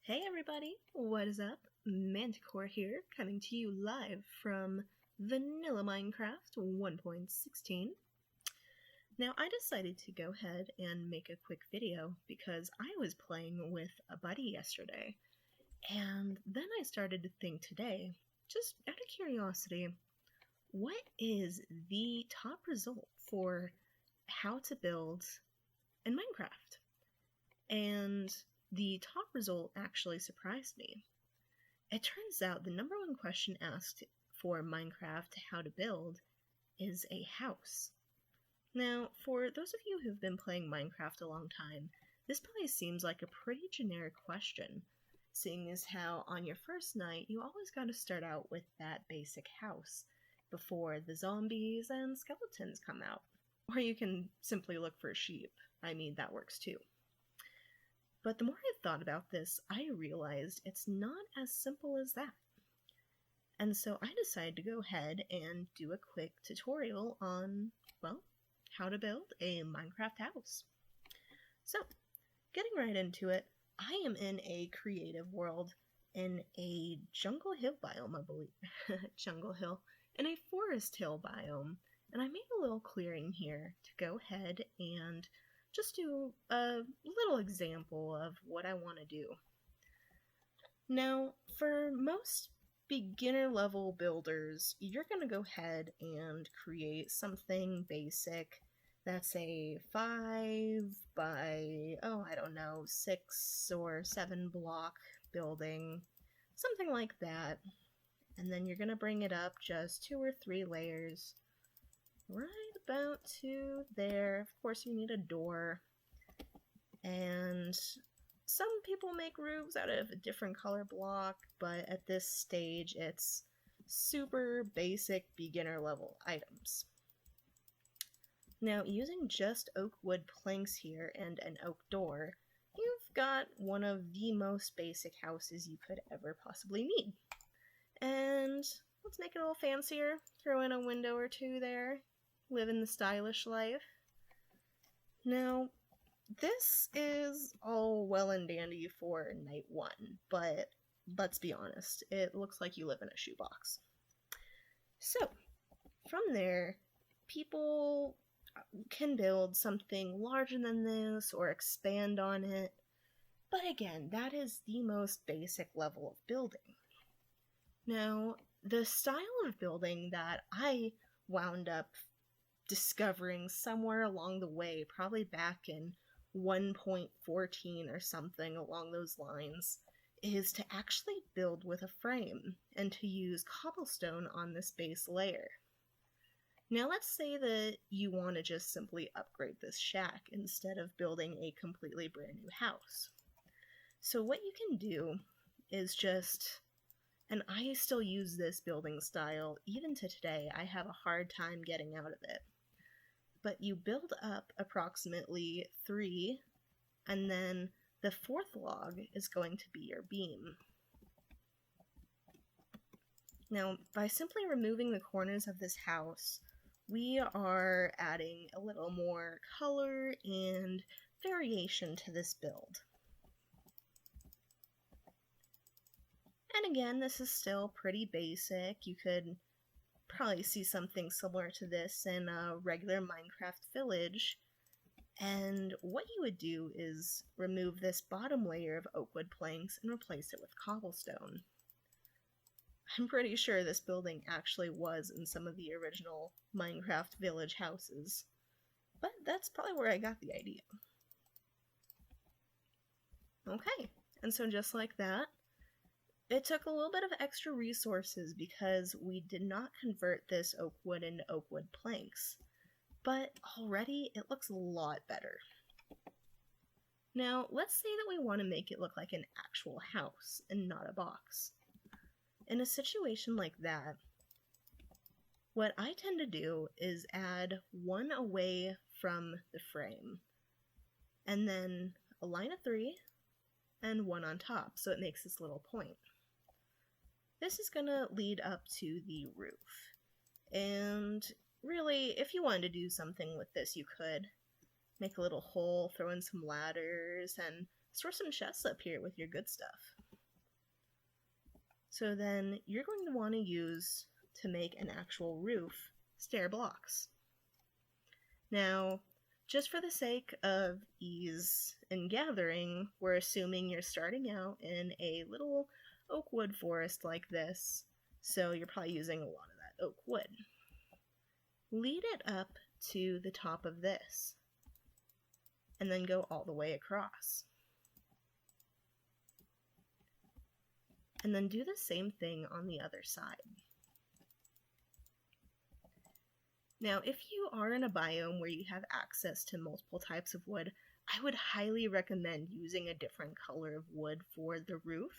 Hey everybody, what is up? Manticore here, coming to you live from Vanilla Minecraft 1.16. Now I decided to go ahead and make a quick video because I was playing with a buddy yesterday, and then I started to think today, just out of curiosity, what is the top result for how to build in Minecraft? And the top result actually surprised me. It turns out the number one question asked for Minecraft how to build is a house. Now, for those of you who've been playing Minecraft a long time, this probably seems like a pretty generic question, seeing as how on your first night you always got to start out with that basic house before the zombies and skeletons come out. Or you can simply look for sheep. I mean, that works too. But the more I thought about this, I realized it's not as simple as that. And so I decided to go ahead and do a quick tutorial on, well, how to build a Minecraft house. So, getting right into it, I am in a creative world in a jungle hill biome, I believe. Jungle hill. In a forest hill biome. And I made a little clearing here to go ahead and just do a little example of what I want to do. Now, for most beginner level builders, you're going to go ahead and create something basic that's a 5 by, 6 or 7 block building, something like that. And then you're going to bring it up just 2 or 3 layers. Right about to there. Of course, you need a door. And some people make roofs out of a different color block, but at this stage, it's super basic beginner level items. Now, using just oak wood planks here and an oak door, you've got one of the most basic houses you could ever possibly need. And let's make it a little fancier. Throw in a window or 2 there. Living the stylish life. Now, this is all well and dandy for night 1, but let's be honest, it looks like you live in a shoebox. So, from there, people can build something larger than this or expand on it, but again, that is the most basic level of building. Now, the style of building that I wound up discovering somewhere along the way, probably back in 1.14 or something along those lines, is to actually build with a frame and to use cobblestone on this base layer. Now let's say that you want to just simply upgrade this shack instead of building a completely brand new house. So what you can do is just, and I still use this building style even to today, I have a hard time getting out of it. But you build up approximately 3, and then the 4th log is going to be your beam. Now, by simply removing the corners of this house, we are adding a little more color and variation to this build. And again, this is still pretty basic. You could probably see something similar to this in a regular Minecraft village. And what you would do is remove this bottom layer of oak wood planks and replace it with cobblestone. I'm pretty sure this building actually was in some of the original Minecraft village houses, but that's probably where I got the idea. Okay, and so just like that, it took a little bit of extra resources because we did not convert this oak wood into oak wood planks, but already it looks a lot better. Now, let's say that we want to make it look like an actual house and not a box. In a situation like that, what I tend to do is add 1 away from the frame, and then a line of 3 and 1 on top, so it makes this little point. This is going to lead up to the roof. And really, if you wanted to do something with this, you could make a little hole, throw in some ladders, and store some chests up here with your good stuff. So then you're going to want to use, to make an actual roof, stair blocks. Now, just for the sake of ease in gathering, we're assuming you're starting out in a little oak wood forest like this, so you're probably using a lot of that oak wood. Lead it up to the top of this, and then go all the way across. And then do the same thing on the other side. Now, if you are in a biome where you have access to multiple types of wood, I would highly recommend using a different color of wood for the roof.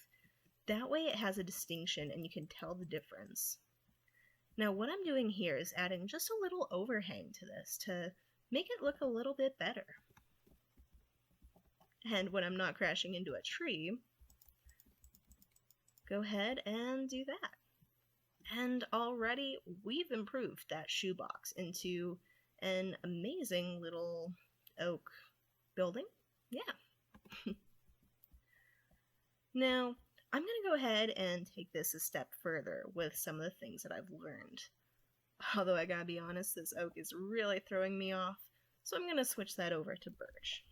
That way it has a distinction and you can tell the difference. Now, what I'm doing here is adding just a little overhang to this to make it look a little bit better. And when I'm not crashing into a tree, go ahead and do that. And already we've improved that shoebox into an amazing little oak building. Yeah. Now, I'm going to go ahead and take this a step further with some of the things that I've learned. Although I gotta be honest, this oak is really throwing me off, so I'm going to switch that over to birch.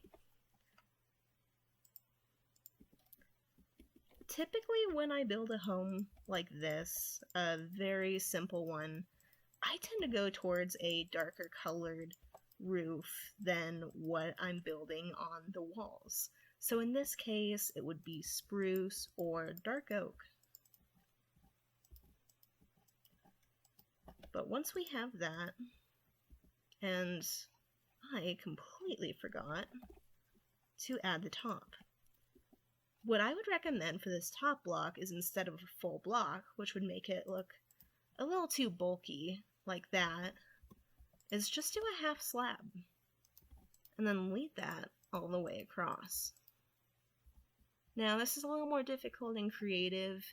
Typically when I build a home like this, a very simple one, I tend to go towards a darker colored roof than what I'm building on the walls. So in this case, it would be spruce or dark oak. But once we have that, and I completely forgot to add the top. What I would recommend for this top block is, instead of a full block, which would make it look a little too bulky like that, is just do a half slab and then lead that all the way across. Now this is a little more difficult and creative,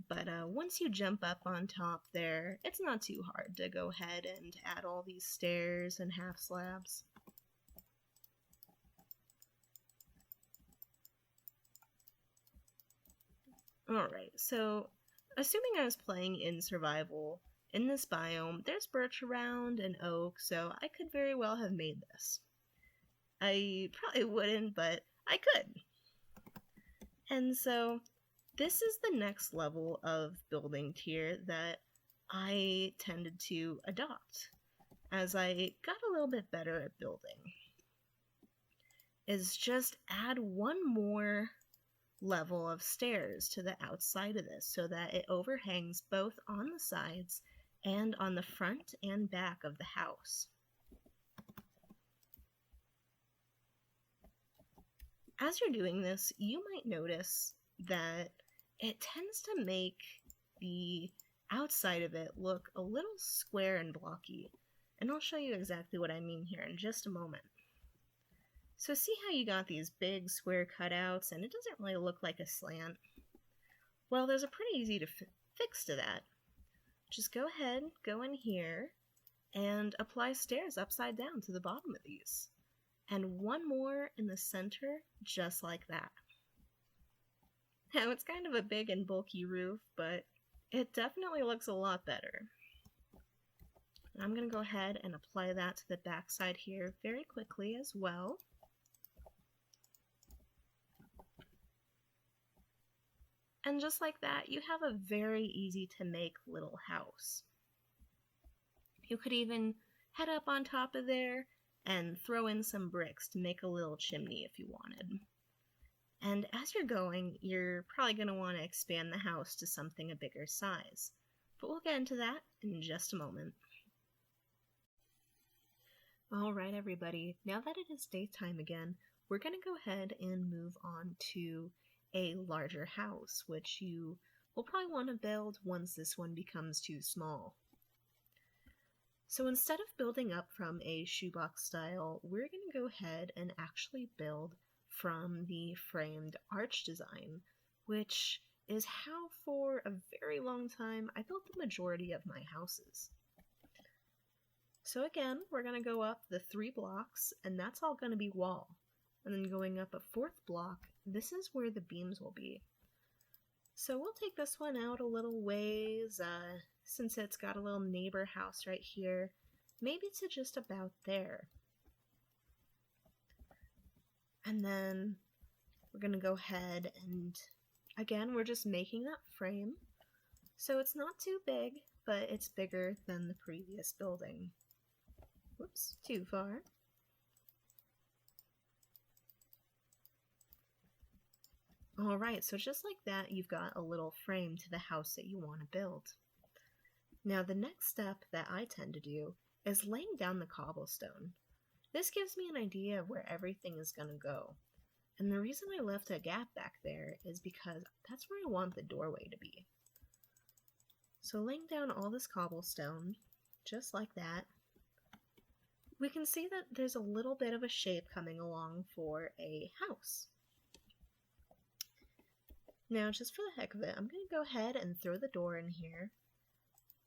but once you jump up on top there, it's not too hard to go ahead and add all these stairs and half slabs. Alright, so assuming I was playing in survival, in this biome, there's birch around and oak, so I could very well have made this. I probably wouldn't, but I could. And so this is the next level of building tier that I tended to adopt as I got a little bit better at building. Is just add one more level of stairs to the outside of this so that it overhangs both on the sides and on the front and back of the house. As you're doing this, you might notice that it tends to make the outside of it look a little square and blocky, and I'll show you exactly what I mean here in just a moment. So see how you got these big square cutouts and it doesn't really look like a slant? Well, there's a pretty easy to fix to that. Just go ahead, go in here, and apply stairs upside down to the bottom of these. And one more in the center, just like that. Now, it's kind of a big and bulky roof, but it definitely looks a lot better. I'm going to go ahead and apply that to the back side here very quickly as well. And just like that, you have a very easy to make little house. You could even head up on top of there and throw in some bricks to make a little chimney if you wanted. And as you're going, you're probably going to want to expand the house to something a bigger size. But we'll get into that in just a moment. Alright everybody, now that it is daytime again, we're going to go ahead and move on to a larger house, which you will probably want to build once this one becomes too small. So instead of building up from a shoebox style, we're going to go ahead and actually build from the framed arch design, which is how for a very long time I built the majority of my houses. So again, we're going to go up the 3 blocks, and that's all going to be wall. And then going up a 4th block, this is where the beams will be. So we'll take this one out a little ways, since it's got a little neighbor house right here, maybe to just about there. And then we're going to go ahead and, again, we're just making that frame. So it's not too big, but it's bigger than the previous building. Whoops, too far. Alright, so just like that, you've got a little frame to the house that you want to build. Now the next step that I tend to do is laying down the cobblestone. This gives me an idea of where everything is going to go. And the reason I left a gap back there is because that's where I want the doorway to be. So laying down all this cobblestone, just like that, we can see that there's a little bit of a shape coming along for a house. Now, just for the heck of it, I'm going to go ahead and throw the door in here.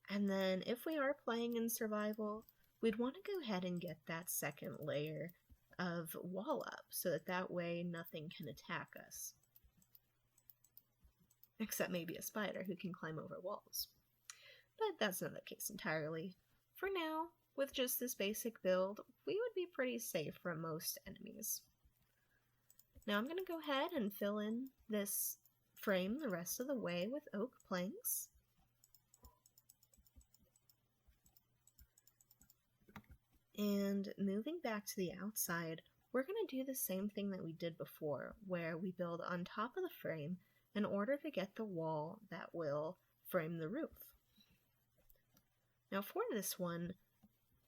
And then if we are playing in survival, we'd want to go ahead and get that second layer of wall up so that way nothing can attack us. Except maybe a spider who can climb over walls. But that's not the case entirely. For now, with just this basic build, we would be pretty safe from most enemies. Now I'm going to go ahead and fill in this frame the rest of the way with oak planks. And moving back to the outside, we're going to do the same thing that we did before, where we build on top of the frame in order to get the wall that will frame the roof. Now for this one,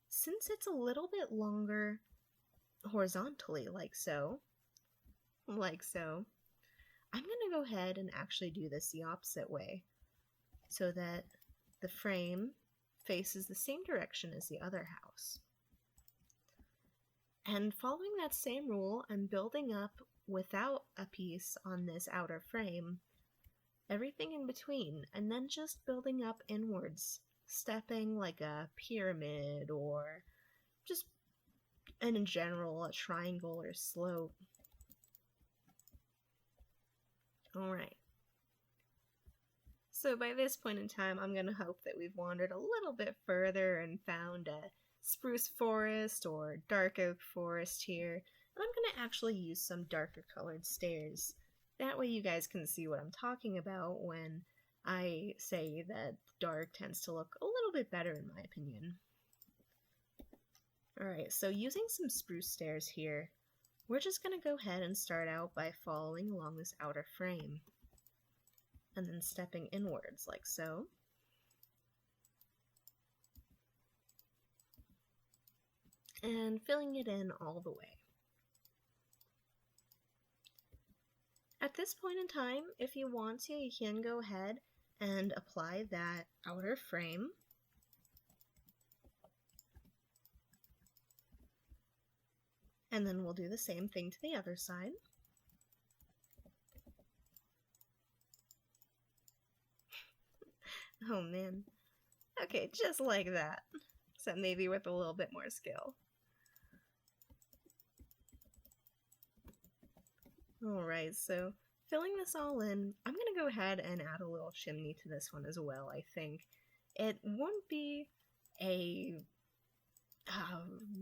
since it's a little bit longer horizontally, like so, I'm going to go ahead and actually do this the opposite way, so that the frame faces the same direction as the other house. And following that same rule, I'm building up without a piece on this outer frame, everything in between, and then just building up inwards, stepping like a pyramid or just in general a triangle or slope. Alright. So by this point in time, I'm going to hope that we've wandered a little bit further and found a spruce forest or dark oak forest here. And I'm going to actually use some darker colored stairs. That way you guys can see what I'm talking about when I say that dark tends to look a little bit better in my opinion. Alright, so using some spruce stairs here, we're just going to go ahead and start out by following along this outer frame. And then stepping inwards like so. And filling it in all the way. At this point in time, if you want to, you can go ahead and apply that outer frame. And then we'll do the same thing to the other side. Oh man. Okay, just like that. Except maybe with a little bit more skill. Alright, so filling this all in, I'm going to go ahead and add a little chimney to this one as well, I think. It won't be a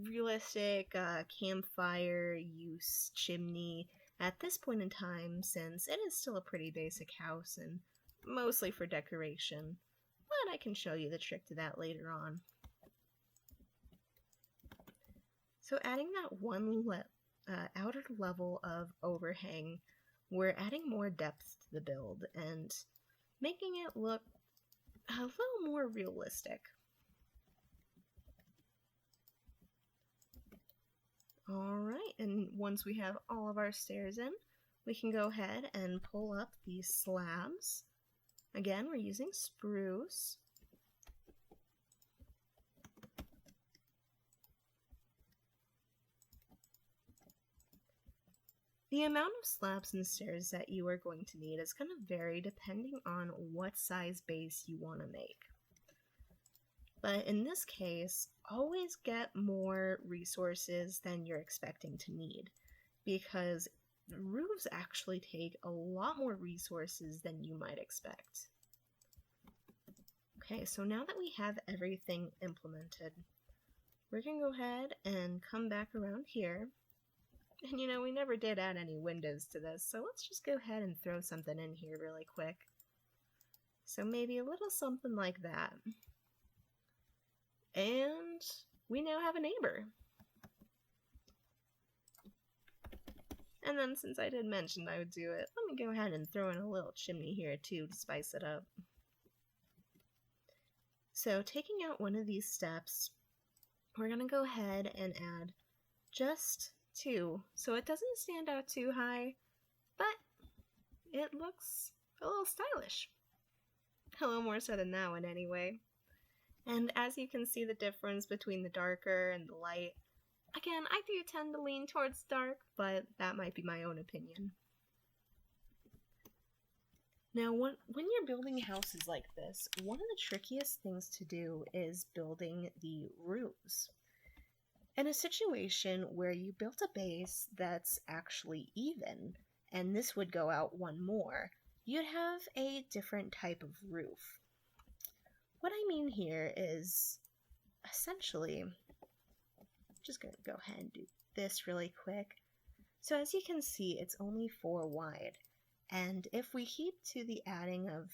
realistic campfire use chimney at this point in time, since it is still a pretty basic house and mostly for decoration, but I can show you the trick to that later on. So adding that one outer level of overhang, we're adding more depth to the build and making it look a little more realistic. Alright, and once we have all of our stairs in, we can go ahead and pull up these slabs. Again, we're using spruce. The amount of slabs and stairs that you are going to need is going to vary depending on what size base you want to make. But in this case, always get more resources than you're expecting to need, because roofs actually take a lot more resources than you might expect. Okay, so now that we have everything implemented, we're going to go ahead and come back around here. And you know, we never did add any windows to this, so let's just go ahead and throw something in here really quick. So maybe a little something like that. And we now have a neighbor. And then since I did mention I would do it, let me go ahead and throw in a little chimney here too to spice it up. So taking out one of these steps, we're going to go ahead and add just 2, so it doesn't stand out too high, but it looks a little stylish. A little more so than that one anyway. And as you can see the difference between the darker and the light, again, I do tend to lean towards dark, but that might be my own opinion. Now, when you're building houses like this, one of the trickiest things to do is building the roofs. In a situation where you built a base that's actually even, and this would go out one more, you'd have a different type of roof. What I mean here is, essentially, I'm just going to go ahead and do this really quick. So as you can see, it's only 4 wide. And if we keep to the adding of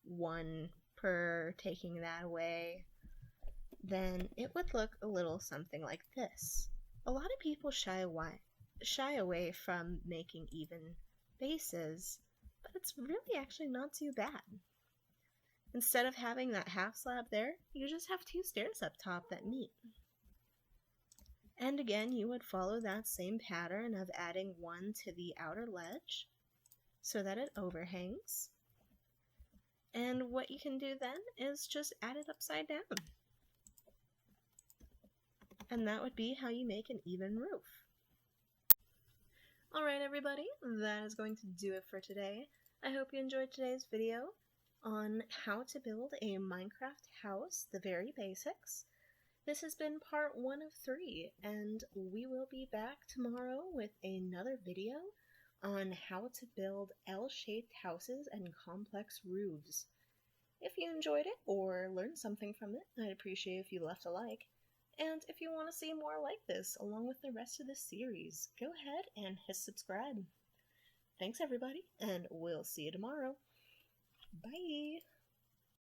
1 per, taking that away, then it would look a little something like this. A lot of people shy away from making even bases, but it's really actually not too bad. Instead of having that half slab there, you just have 2 stairs up top that meet. And again, you would follow that same pattern of adding 1 to the outer ledge so that it overhangs. And what you can do then is just add it upside down. And that would be how you make an even roof. Alright everybody, that is going to do it for today. I hope you enjoyed today's video on how to build a Minecraft house, the very basics. This has been part 1 of 3, and we will be back tomorrow with another video on how to build L-shaped houses and complex roofs. If you enjoyed it or learned something from it, I'd appreciate if you left a like. And if you want to see more like this, along with the rest of the series, go ahead and hit subscribe. Thanks everybody, and we'll see you tomorrow. Bye!